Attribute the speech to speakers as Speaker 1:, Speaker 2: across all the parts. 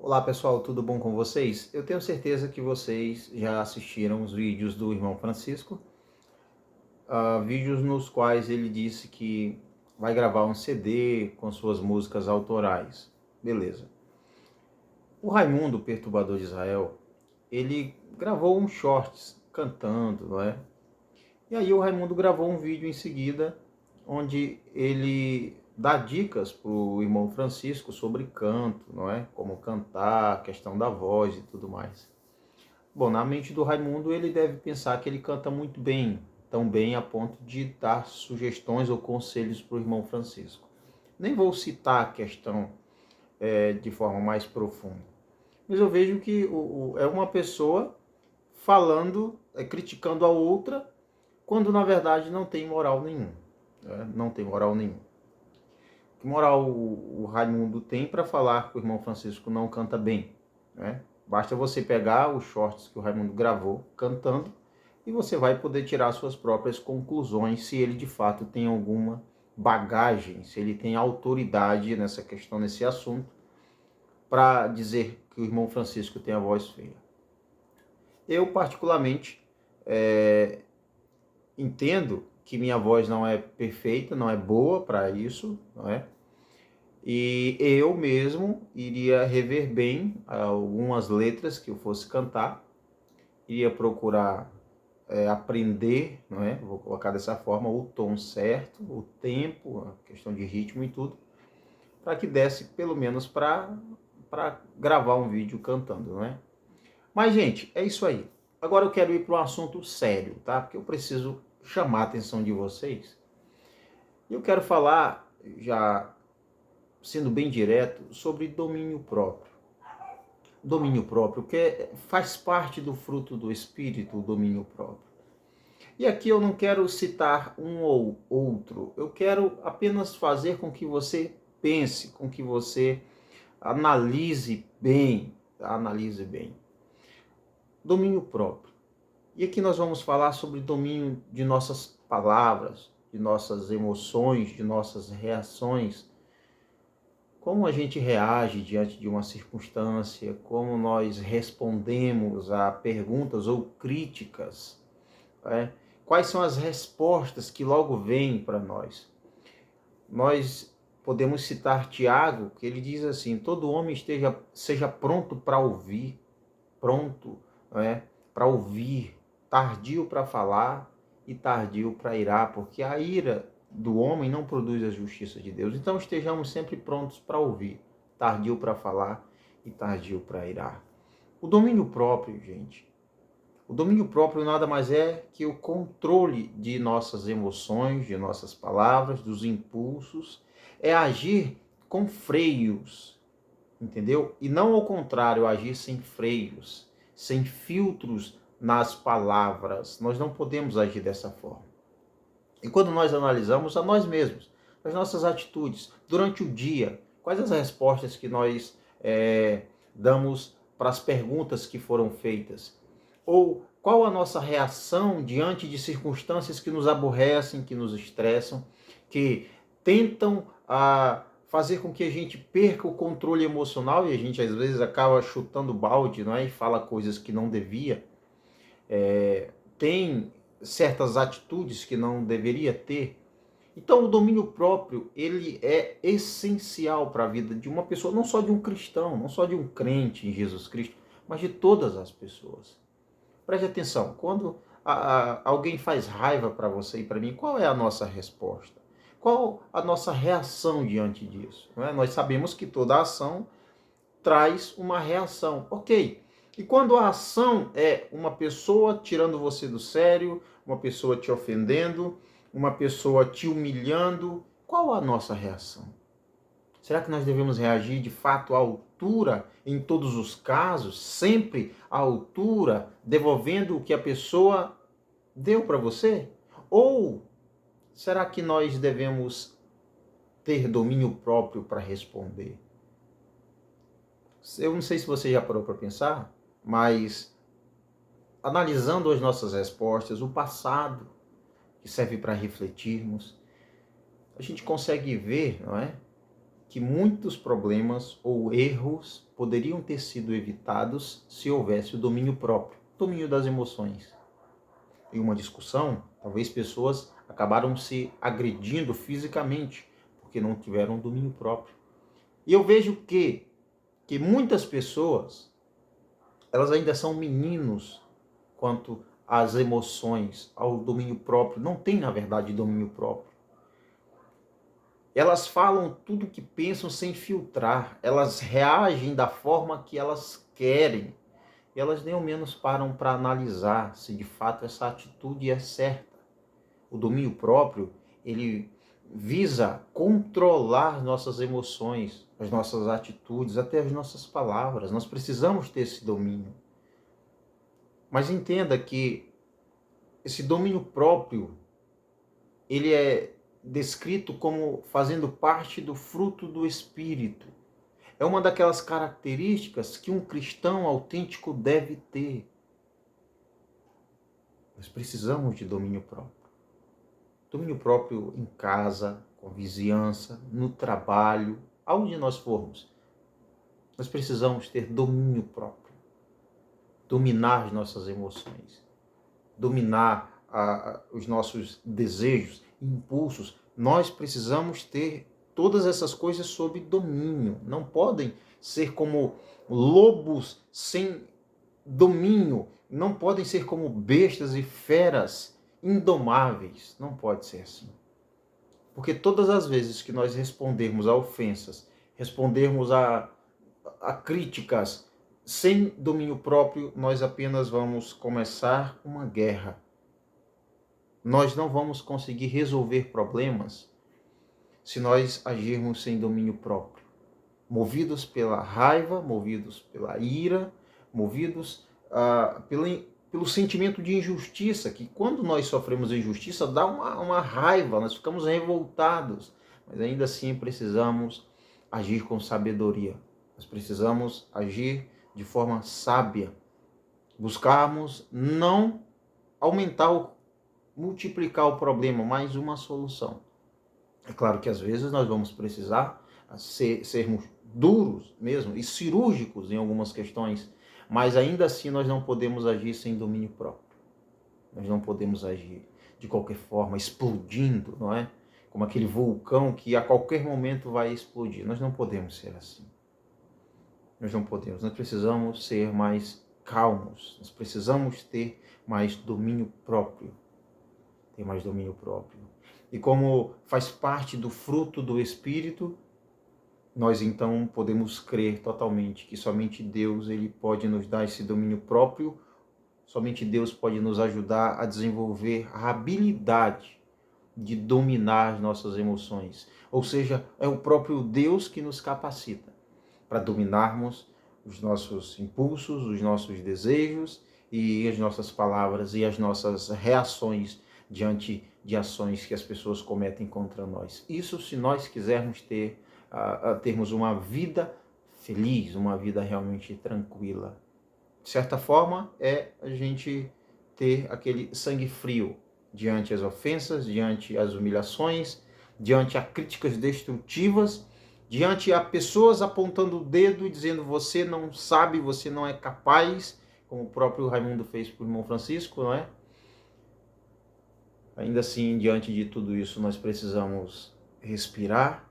Speaker 1: Olá pessoal, tudo bom com vocês? Eu tenho certeza que vocês já assistiram os vídeos do irmão Francisco, vídeos nos quais ele disse que vai gravar um CD com suas músicas autorais. Beleza. O Raimundo, Perturbador de Israel, ele gravou um shorts cantando, não é? E aí o Raimundo gravou um vídeo em seguida, onde ele dá dicas para o irmão Francisco sobre canto, não é? Como cantar, questão da voz e tudo mais. Bom, na mente do Raimundo, ele deve pensar que ele canta muito bem, tão bem a ponto de dar sugestões ou conselhos para o irmão Francisco. Nem vou citar a questão de forma mais profunda, mas eu vejo que é uma pessoa falando, criticando a outra, quando na verdade não tem moral nenhum. Não tem moral nenhum. Que moral o Raimundo tem para falar que o irmão Francisco não canta bem? Né? Basta você pegar os shorts que o Raimundo gravou cantando e você vai poder tirar suas próprias conclusões se ele de fato tem alguma bagagem, se ele tem autoridade nessa questão, nesse assunto, para dizer que o irmão Francisco tem a voz feia. Eu, particularmente, entendo que minha voz não é perfeita, não é boa para isso, não é? E eu mesmo iria rever bem algumas letras que eu fosse cantar, iria procurar aprender, não é? Vou colocar dessa forma, o tom certo, o tempo, a questão de ritmo e tudo, para que desse pelo menos para gravar um vídeo cantando, não é? Mas, gente, é isso aí. Agora eu quero ir para um assunto sério, tá? Porque eu preciso chamar a atenção de vocês. E eu quero falar, já sendo bem direto, sobre domínio próprio. Domínio próprio, que faz parte do fruto do Espírito, o domínio próprio. E aqui eu não quero citar um ou outro, eu quero apenas fazer com que você pense, com que você analise bem, analise bem. Domínio próprio. E aqui nós vamos falar sobre domínio de nossas palavras, de nossas emoções, de nossas reações. Como a gente reage diante de uma circunstância, como nós respondemos a perguntas ou críticas, né? Quais são as respostas que logo vêm para nós. Nós podemos citar Tiago, que ele diz assim, todo homem seja pronto para ouvir, pronto, né, para ouvir, tardio para falar e tardio para irar, porque a ira do homem não produz a justiça de Deus. Então estejamos sempre prontos para ouvir, tardio para falar e tardio para irar. O domínio próprio, gente. O domínio próprio nada mais é que o controle de nossas emoções, de nossas palavras, dos impulsos, é agir com freios, entendeu? E não ao contrário, agir sem freios, sem filtros nas palavras. Nós não podemos agir dessa forma. E quando nós analisamos a nós mesmos, as nossas atitudes durante o dia, quais as respostas que nós damos para as perguntas que foram feitas? Ou qual a nossa reação diante de circunstâncias que nos aborrecem, que nos estressam, que tentam fazer com que a gente perca o controle emocional e a gente às vezes acaba chutando balde, não é? E fala coisas que não devia. Tem certas atitudes que não deveria ter. Então o domínio próprio, ele é essencial para a vida de uma pessoa, não só de um cristão, não só de um crente em Jesus Cristo, mas de todas as pessoas. Preste atenção, quando alguém faz raiva para você e para mim, qual é a nossa resposta? Qual a nossa reação diante disso? Não é? Nós sabemos que toda ação traz uma reação, ok. E quando a ação é uma pessoa tirando você do sério, uma pessoa te ofendendo, uma pessoa te humilhando, qual a nossa reação? Será que nós devemos reagir de fato à altura em todos os casos, sempre à altura, devolvendo o que a pessoa deu para você? Ou será que nós devemos ter domínio próprio para responder? Eu não sei se você já parou para pensar, mas analisando as nossas respostas, o passado, que serve para refletirmos, a gente consegue ver, não é? que muitos problemas ou erros poderiam ter sido evitados se houvesse o domínio próprio, domínio das emoções. Em uma discussão, talvez pessoas acabaram se agredindo fisicamente porque não tiveram domínio próprio. E eu vejo que muitas pessoas, elas ainda são meninos quanto às emoções, ao domínio próprio. Não tem, na verdade, domínio próprio. Elas falam tudo o que pensam sem filtrar. Elas reagem da forma que elas querem. E elas nem ao menos param para analisar se de fato essa atitude é certa. O domínio próprio, ele visa controlar nossas emoções, as nossas atitudes, até as nossas palavras. Nós precisamos ter esse domínio. Mas entenda que esse domínio próprio, ele é descrito como fazendo parte do fruto do Espírito. É uma daquelas características que um cristão autêntico deve ter. Nós precisamos de domínio próprio. Domínio próprio em casa, com a vizinhança, no trabalho, aonde nós formos. Nós precisamos ter domínio próprio. Dominar as nossas emoções. Dominar os nossos desejos, impulsos. Nós precisamos ter todas essas coisas sob domínio. Não podem ser como lobos sem domínio. Não podem ser como bestas e feras indomáveis. Não pode ser assim. Porque todas as vezes que nós respondermos a ofensas, respondermos a críticas sem domínio próprio, nós apenas vamos começar uma guerra. Nós não vamos conseguir resolver problemas se nós agirmos sem domínio próprio. Movidos pela raiva, movidos pela ira, movidos pelo sentimento de injustiça, que quando nós sofremos injustiça dá uma raiva, nós ficamos revoltados, mas ainda assim precisamos agir com sabedoria. Nós precisamos agir de forma sábia, buscarmos não aumentar, multiplicar o problema, mas uma solução. É claro que às vezes nós vamos precisar sermos duros mesmo e cirúrgicos em algumas questões, mas ainda assim nós não podemos agir sem domínio próprio. Nós não podemos agir de qualquer forma, explodindo, não é? Como aquele vulcão que a qualquer momento vai explodir. Nós não podemos ser assim. Nós não podemos. Nós precisamos ser mais calmos. Nós precisamos ter mais domínio próprio. Ter mais domínio próprio. E como faz parte do fruto do Espírito, nós então podemos crer totalmente que somente Deus ele pode nos dar esse domínio próprio, somente Deus pode nos ajudar a desenvolver a habilidade de dominar as nossas emoções. Ou seja, é o próprio Deus que nos capacita para dominarmos os nossos impulsos, os nossos desejos e as nossas palavras e as nossas reações diante de ações que as pessoas cometem contra nós. Isso se nós quisermos termos uma vida feliz, uma vida realmente tranquila. De certa forma, é a gente ter aquele sangue frio diante as ofensas, diante as humilhações, diante as críticas destrutivas, diante a pessoas apontando o dedo e dizendo você não sabe, você não é capaz, como o próprio Raimundo fez para o irmão Francisco, não é? Ainda assim, diante de tudo isso, nós precisamos respirar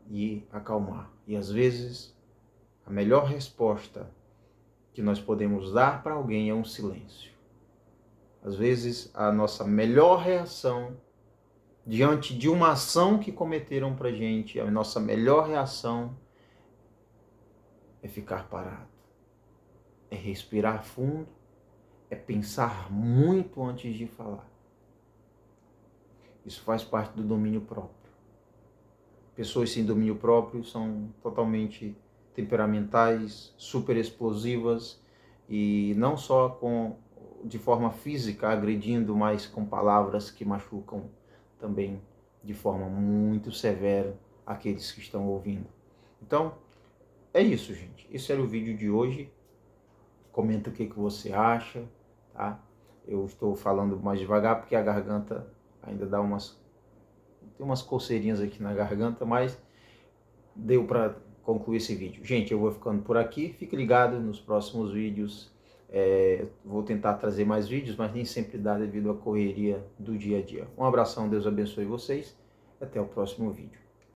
Speaker 1: e acalmar. E às vezes, a melhor resposta que nós podemos dar para alguém é um silêncio. Às vezes, a nossa melhor reação diante de uma ação que cometeram para a gente, a nossa melhor reação é ficar parado, é respirar fundo, é pensar muito antes de falar. Isso faz parte do domínio próprio. Pessoas sem domínio próprio são totalmente temperamentais, super explosivas e não só de forma física agredindo, mas com palavras que machucam também de forma muito severa aqueles que estão ouvindo. Então, é isso, gente. Esse era o vídeo de hoje. Comenta o que você acha, tá? Eu estou falando mais devagar porque a garganta ainda tem umas coceirinhas aqui na garganta, mas deu para concluir esse vídeo. Gente, eu vou ficando por aqui. Fique ligado nos próximos vídeos. Vou tentar trazer mais vídeos, mas nem sempre dá devido à correria do dia a dia. Um abração, Deus abençoe vocês. Até o próximo vídeo.